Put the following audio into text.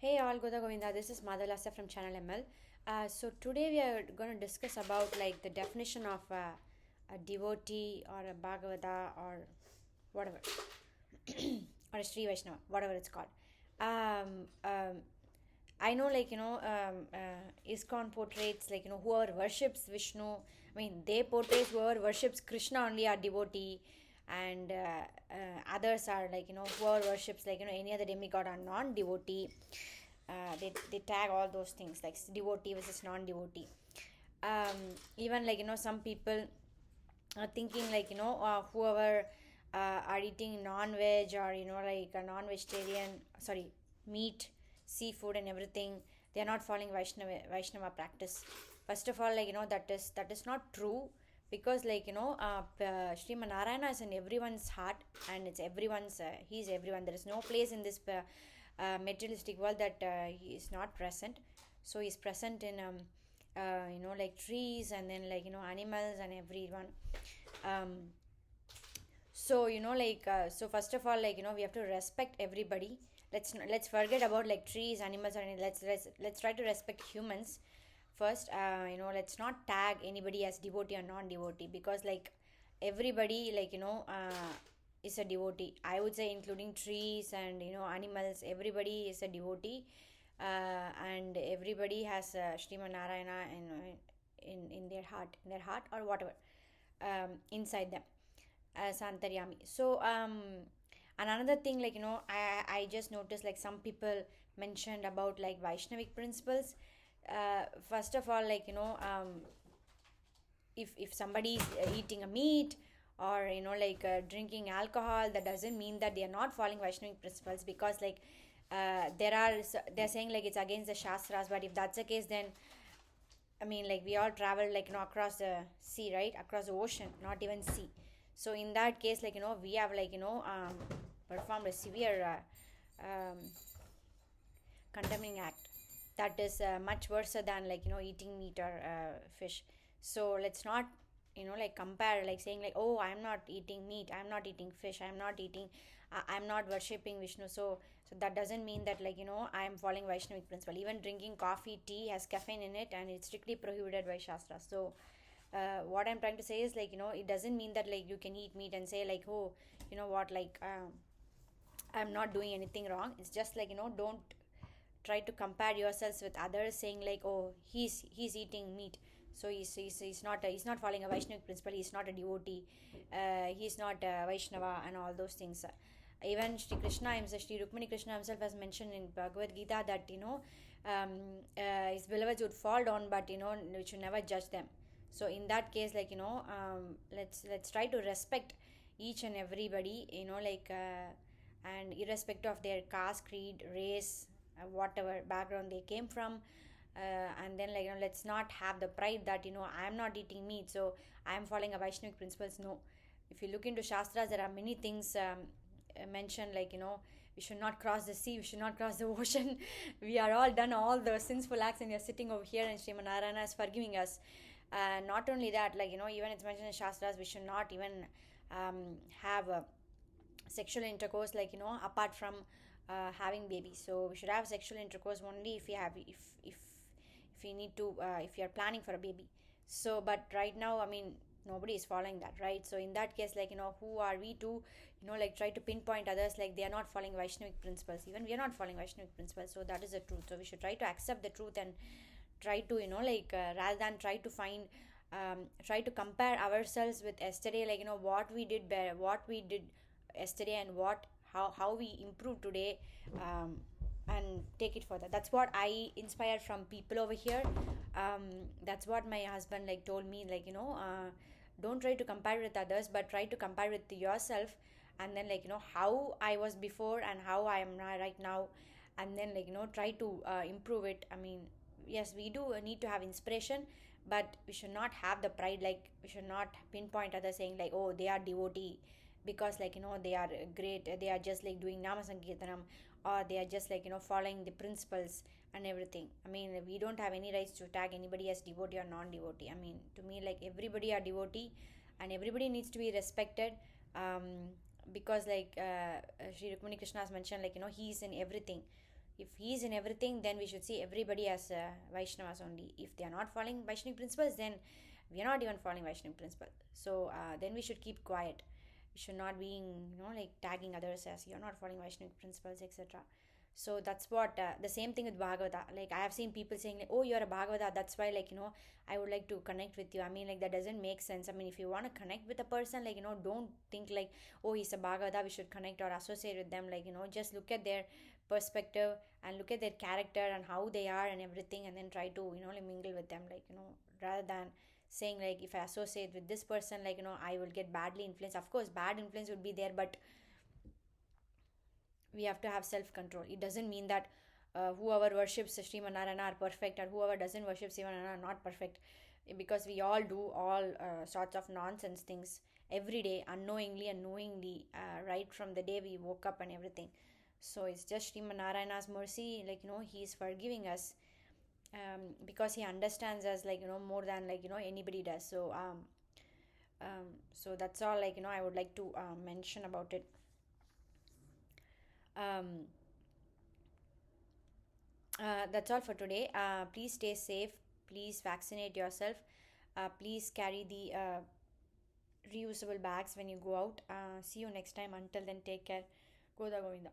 Hey all, Goda Govinda. This is Madhalasya from Channel ML. So today we are going to discuss about like the definition of a devotee or a Bhagavata or whatever, or a Sri Vaishnava, whatever it's called. Um, um, I know, ISKCON portrays whoever worships Vishnu. I mean, they portray whoever worships Krishna only are devotee, and others are whoever worships any other demigod are non-devotee. They tag all those things like devotee versus non-devotee. Even some people are thinking whoever are eating non-veg or like a non-vegetarian, sorry, meat, seafood and everything, they are not following Vaishnava practice. First of all, that is not true, because Sriman Narayana is in everyone's heart, and it's everyone's he's everyone. There is no place in this materialistic world that he is not present. So he's present in like trees, and then animals and everyone. um so first of all, we have to respect everybody. Let's forget about like trees, animals, and let's try to respect humans first. Let's not tag anybody as devotee or non-devotee, because everybody is a devotee, I would say, including trees and animals. Everybody is a devotee, and everybody has Sriman Narayana in their heart or whatever, inside them, as Antaryami. So and another thing, I just noticed like some people mentioned about like Vaishnavic principles. First of all, if somebody is eating a meat, or drinking alcohol, that doesn't mean that they are not following Vaishnavic principles, because they're saying like it's against the shastras. But if that's the case, then I mean, like, we all travel across the sea, right, across the ocean, not even sea. So in that case, we have performed a severe condemning act that is much worse than eating meat or fish. So let's not compare, like saying like, oh, I'm not eating meat, I'm not eating fish, I'm not eating, I'm not worshipping Vishnu. So that doesn't mean that I'm following Vaishnavic principle. Even drinking coffee, tea has caffeine in it, and it's strictly prohibited by Shastra. So what I'm trying to say is it doesn't mean that you can eat meat and say like, oh, you know what, I'm not doing anything wrong. It's just don't try to compare yourselves with others, saying like, oh, he's eating meat, so he's not following a Vaishnavic principle, he's not a devotee, he's not a Vaishnava, and all those things. Even Sri Krishna himself, Sri Rukmani Krishna himself has mentioned in Bhagavad Gita that um, his beloveds would fall down, but we should never judge them. So in that case, let's try to respect each and everybody, and irrespective of their caste, creed, race, whatever background they came from. And then let's not have the pride that I'm not eating meat, so I'm following a Vaishnavic principles. No, if you look into Shastras, there are many things mentioned, we should not cross the sea, we should not cross the ocean. We are all done all the sinful acts, and we are sitting over here, and Sriman Narayana is forgiving us. Not only that, even it's mentioned in Shastras, we should not even have sexual intercourse, apart from having babies. So we should have sexual intercourse only if you have, if you need to, if you are planning for a baby. So but right now, I mean, nobody is following that, right? So in that case, who are we to try to pinpoint others like they are not following Vaishnavic principles? Even we are not following Vaishnavic principles. So that is the truth. So we should try to accept the truth, and try to rather than try to find, try to compare ourselves with yesterday, what we did better, what we did yesterday, and how we improve today, and take it further. That's what I inspire from people over here. That's what my husband told me, don't try to compare with others, but try to compare with yourself, and then how I was before and how I am right now, and then try to improve it. I mean, yes, we do need to have inspiration, but we should not have the pride. We should not pinpoint others, saying like, oh, they are devotee because they are great, they are just doing nama sankirtanam, or they are just following the principles and everything. I mean, we don't have any rights to tag anybody as devotee or non-devotee. I mean, to me, everybody are devotee, and everybody needs to be respected, because Sri Rukmani Krishna has mentioned, he is in everything. If he's in everything, then we should see everybody as Vaishnavas only. If they are not following Vaishnav principles, then we are not even following Vaishnav principle. So then we should keep quiet. We should not be, like tagging others as you're not following Vaishnav principles, etc. So that's what the same thing with Bhagavata. Like I have seen people saying like, oh, you're a Bhagavata, that's why like I would like to connect with you. I mean, like that doesn't make sense. I mean, if you want to connect with a person, like don't think like, oh, he's a Bhagavata, we should connect or associate with them. Like just look at their perspective and look at their character and how they are and everything, and then try to like mingle with them. Like rather than saying like if I associate with this person, like I will get badly influenced. Of course, bad influence would be there, but we have to have self control. It doesn't mean that whoever worships Srimanarayana are perfect, or whoever doesn't worship Srimanarayana are not perfect, because we all do all sorts of nonsense things every day, unknowingly and knowingly, right from the day we woke up and everything. So it's just Srimanarayana's mercy, like he's forgiving us, because he understands us, like more than like anybody does. So that's all, like I would like to mention about it. um, that's all for today. Please stay safe. Please vaccinate yourself. Please carry the reusable bags when you go out. See you next time. Until then, take care. Goda Govinda.